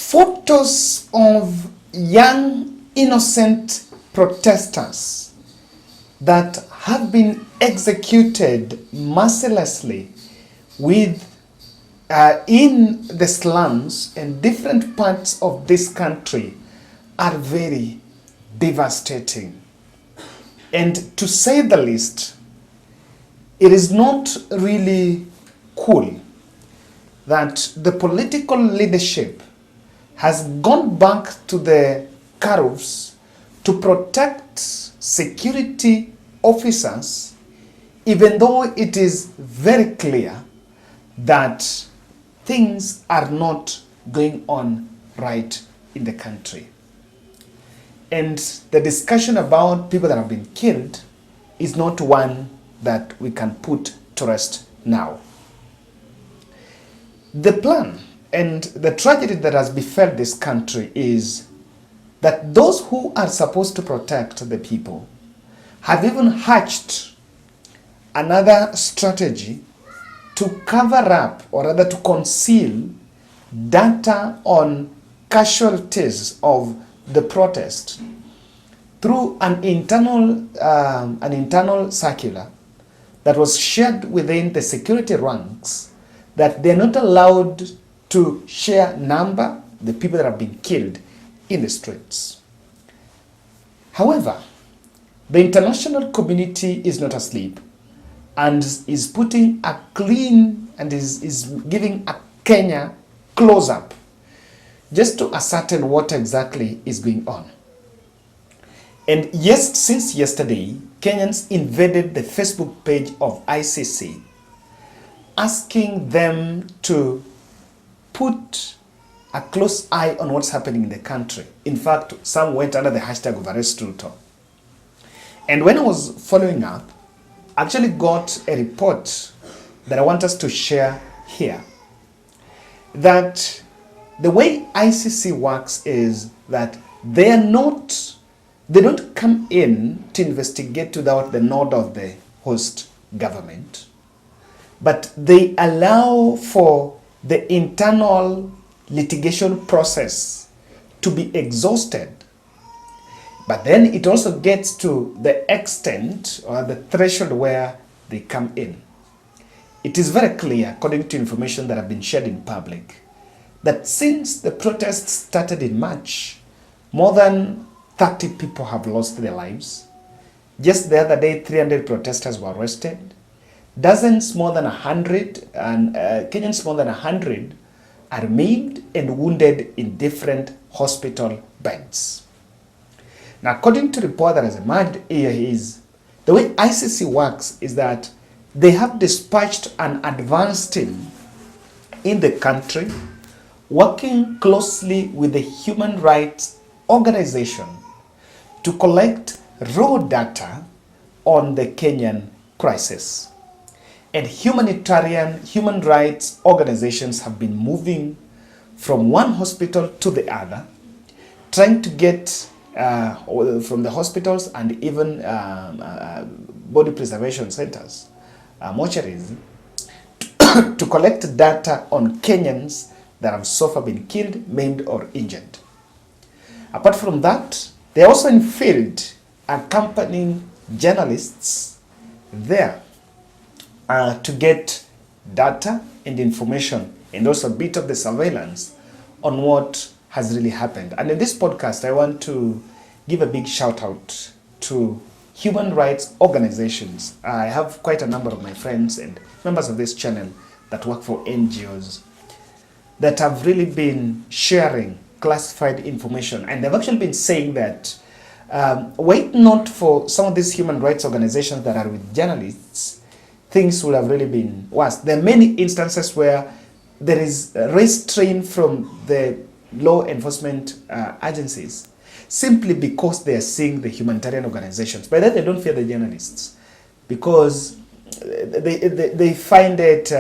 Photos of young innocent protesters that have been executed mercilessly with in the slums and different parts of this country are very devastating. And to say the least, it is not really cool that the political leadership has gone back to the curves to protect security officers, even though it is very clear that things are not going on right in the country. And the discussion about people that have been killed is not one that we can put to rest now. The plan and the tragedy that has befell this country is that those who are supposed to protect the people have even hatched another strategy to cover up, or rather to conceal, data on casualties of the protest through an internal circular that was shared within the security ranks, that they're not allowed to share the people that have been killed in the streets. However, the international community is not asleep and is putting a clean and is giving a Kenya close-up just to ascertain what exactly is going on. And yes, since yesterday, Kenyans invaded the Facebook page of ICC, asking them to put a close eye on what's happening in the country. In fact, some went under the hashtag of arrest Ruto. And when I was following up, I actually got a report that I want us to share here. That the way ICC works is that they don't come in to investigate without the nod of the host government, but they allow for the internal litigation process to be exhausted. But then it also gets to the extent or the threshold where they come in. It is very clear, according to information that have been shared in public, that since the protests started in March, more than 30 people have lost their lives. Just the other day, 300 protesters were arrested. Dozens more than 100, and Kenyans more than 100 are maimed and wounded in different hospital beds. Now, according to the report that has emerged here, is the way ICC works is that they have dispatched an advance team in the country working closely with the human rights organization to collect raw data on the Kenyan crisis. And human rights organizations have been moving from one hospital to the other, trying to get from the hospitals and even body preservation centers, mortuaries, to collect data on Kenyans that have so far been killed, maimed, or injured. Apart from that, they also in field accompanying journalists there to get data and information and also a bit of the surveillance on what has really happened. And in this podcast, I want to give a big shout out to human rights organizations. I have quite a number of my friends and members of this channel that work for NGOs that have really been sharing classified information. And they've actually been saying that wait not for some of these human rights organizations that are with journalists, things would have really been worse. There are many instances where there is restraint from the law enforcement agencies simply because they are seeing the humanitarian organizations. By that, they don't fear the journalists because they find it,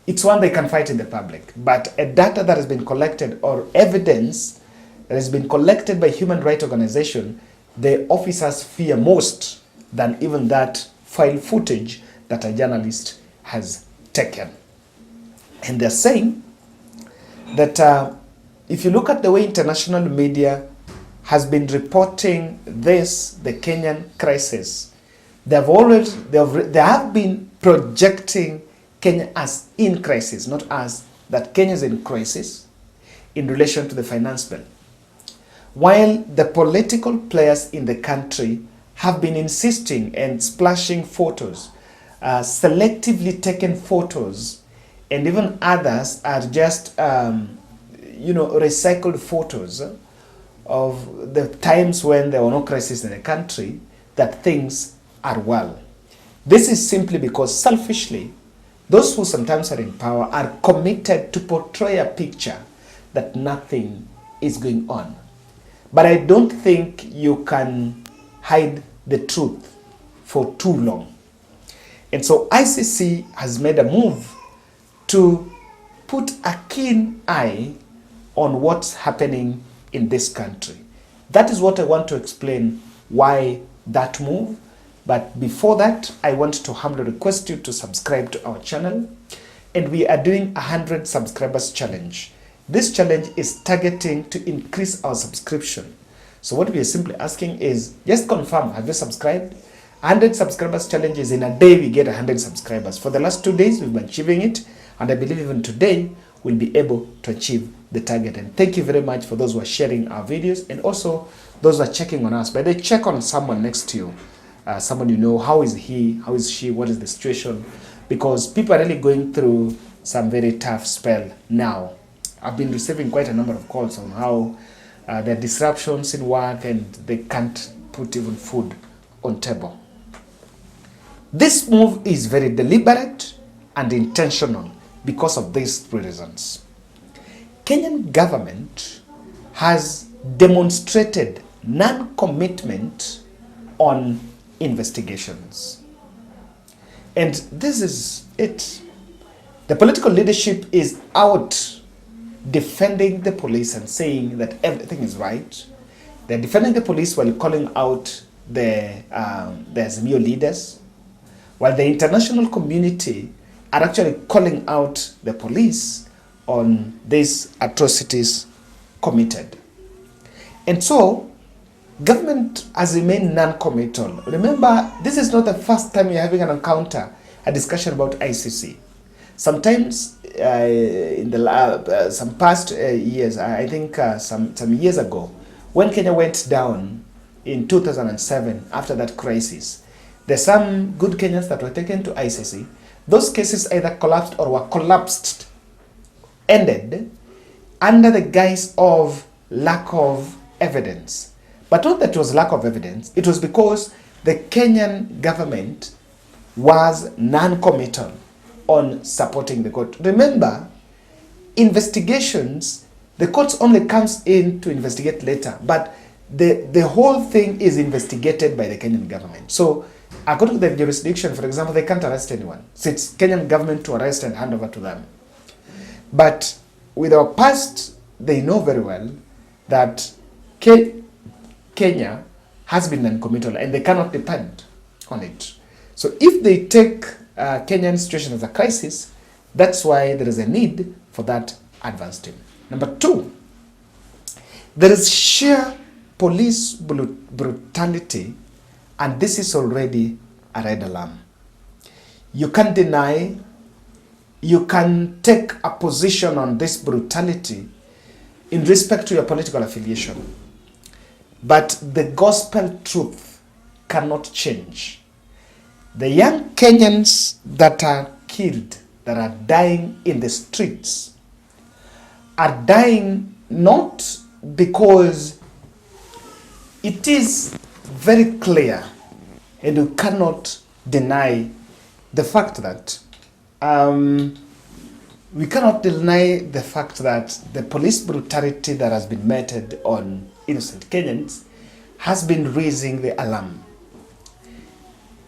it's one they can fight in the public. But a data that has been collected or evidence that has been collected by human rights organization, the officers fear most than even that file footage that a journalist has taken. And they're saying that if you look at the way international media has been reporting this, the Kenyan crisis, they have been projecting Kenya as in crisis, not as that Kenya is in crisis in relation to the finance bill. While the political players in the country have been insisting and splashing photos, selectively taken photos, and even others are just, recycled photos of the times when there were no crisis in the country, that things are well. This is simply because selfishly, those who sometimes are in power are committed to portray a picture that nothing is going on. But I don't think you can hide the truth for too long. And so ICC has made a move to put a keen eye on what's happening in this country. That is what I want to explain why that move. But before that, I want to humbly request you to subscribe to our channel. And we are doing 100 subscribers challenge. This challenge is targeting to increase our subscription. So what we are simply asking is, just confirm, have you subscribed? 100 subscribers challenge is in a day we get 100 subscribers. For the last 2 days, we've been achieving it. And I believe even today, we'll be able to achieve the target. And thank you very much for those who are sharing our videos and also those who are checking on us. But they check on someone next to you, someone you know, how is he, how is she, what is the situation? Because people are really going through some very tough spell now. I've been receiving quite a number of calls on how there are disruptions in work and they can't put even food on table. This move is very deliberate and intentional because of these three reasons. Kenyan government has demonstrated non-commitment on investigations. And this is it. The political leadership is out defending the police and saying that everything is right. They're defending the police while calling out the Azimio leaders, while the international community are actually calling out the police on these atrocities committed. And so, government has remained non-committal. Remember, this is not the first time you're having an encounter, a discussion about ICC. Sometimes in the some past years, I think some years ago, when Kenya went down in 2007 after that crisis, there's some good Kenyans that were taken to ICC. Those cases either collapsed or were collapsed, ended under the guise of lack of evidence. But not that it was lack of evidence, it was because the Kenyan government was non-committal on supporting the court. Remember, investigations, the court only comes in to investigate later, but the whole thing is investigated by the Kenyan government. So, according to the jurisdiction, for example, they can't arrest anyone. So it's Kenyan government to arrest and hand over to them. But with our past, they know very well that Kenya has been non-committal and they cannot depend on it. So if they take Kenyan situation as a crisis, that's why there is a need for that advance team. Number two, there is sheer police brutality, and this is already a red alarm. You can't deny, you can take a position on this brutality in respect to your political affiliation. But the gospel truth cannot change. The young Kenyans that are killed, that are dying in the streets, are dying not because it is very clear, and you cannot deny the fact that we cannot deny the fact that the police brutality that has been meted on innocent Kenyans has been raising the alarm.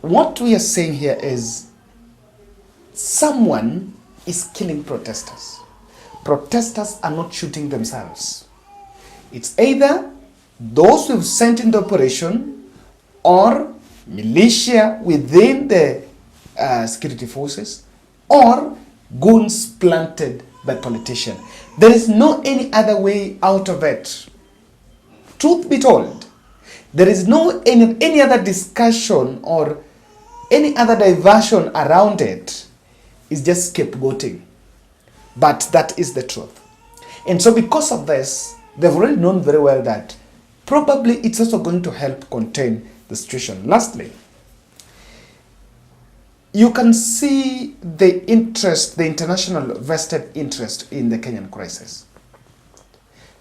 What we are saying here is someone is killing protesters. Protesters are not shooting themselves. It's either those who've sent in the operation or militia within the security forces or goons planted by politicians. There is no any other way out of it. Truth be told, there is no any other discussion or any other diversion around it. It's just scapegoating. But that is the truth. And so because of this, they've already known very well that probably it's also going to help contain the situation. Lastly, you can see the interest, the international vested interest in the Kenyan crisis.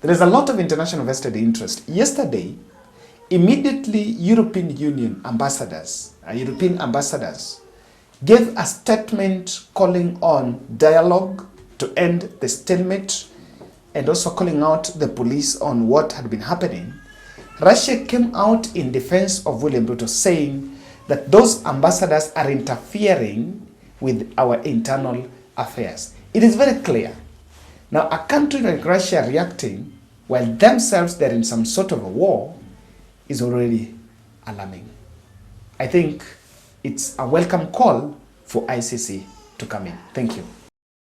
There is a lot of international vested interest. Yesterday, immediately European ambassadors gave a statement calling on dialogue to end the stalemate and also calling out the police on what had been happening. Russia came out in defense of William Ruto, saying that those ambassadors are interfering with our internal affairs. It is very clear. Now, a country like Russia reacting while themselves they're in some sort of a war is already alarming. I think it's a welcome call for ICC to come in. Thank you.